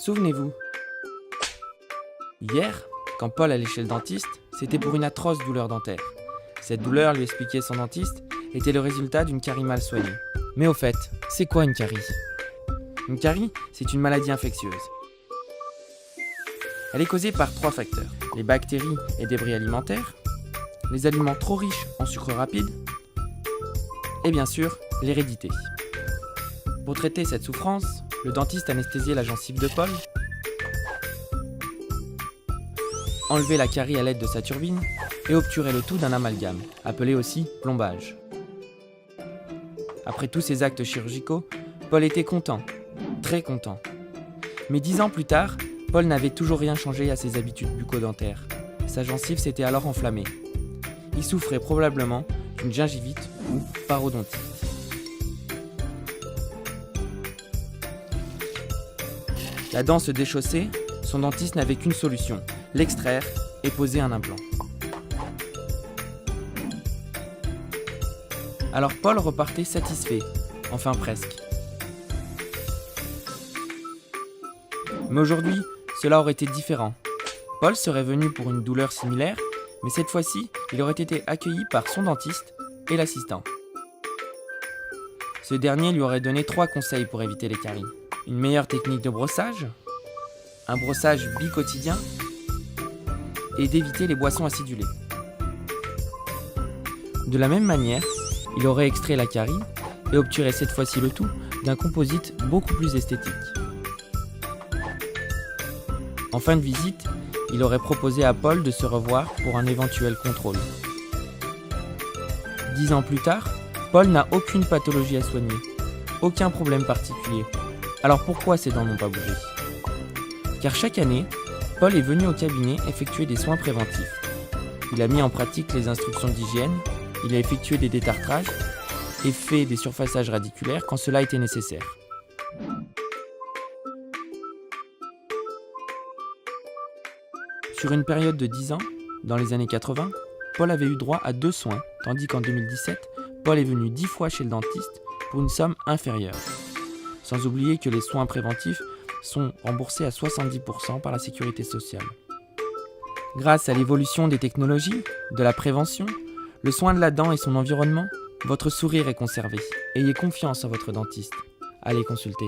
Souvenez-vous. Hier, quand Paul allait chez le dentiste, c'était pour une atroce douleur dentaire. Cette douleur, lui expliquait son dentiste, était le résultat d'une carie mal soignée. Mais au fait, c'est quoi une carie ? Une carie, c'est une maladie infectieuse. Elle est causée par 3 facteurs. Les bactéries et débris alimentaires, les aliments trop riches en sucre rapide, et bien sûr, l'hérédité. Pour traiter cette souffrance, le dentiste anesthésiait la gencive de Paul, enlevait la carie à l'aide de sa turbine et obturait le tout d'un amalgame, appelé aussi plombage. Après tous ces actes chirurgicaux, Paul était content, très content. Mais 10 ans plus tard, Paul n'avait toujours rien changé à ses habitudes bucco-dentaires. Sa gencive s'était alors enflammée. Il souffrait probablement d'une gingivite ou parodontite. La dent se déchaussait, son dentiste n'avait qu'une solution, l'extraire et poser un implant. Alors Paul repartait satisfait, enfin presque. Mais aujourd'hui, cela aurait été différent. Paul serait venu pour une douleur similaire, mais cette fois-ci, il aurait été accueilli par son dentiste et l'assistant. Ce dernier lui aurait donné 3 conseils pour éviter les caries. Une meilleure technique de brossage, un brossage bi-quotidien et d'éviter les boissons acidulées. De la même manière, il aurait extrait la carie et obturait cette fois-ci le tout d'un composite beaucoup plus esthétique. En fin de visite, il aurait proposé à Paul de se revoir pour un éventuel contrôle. 10 ans plus tard, Paul n'a aucune pathologie à soigner, aucun problème particulier. Alors pourquoi ses dents n'ont pas bougé ? Car chaque année, Paul est venu au cabinet effectuer des soins préventifs. Il a mis en pratique les instructions d'hygiène, il a effectué des détartrages et fait des surfaçages radiculaires quand cela était nécessaire. Sur une période de 10 ans, dans les années 80, Paul avait eu droit à 2 soins, tandis qu'en 2017, Paul est venu 10 fois chez le dentiste pour une somme inférieure. Sans oublier que les soins préventifs sont remboursés à 70% par la sécurité sociale. Grâce à l'évolution des technologies, de la prévention, le soin de la dent et son environnement, votre sourire est conservé. Ayez confiance en votre dentiste. Allez consulter.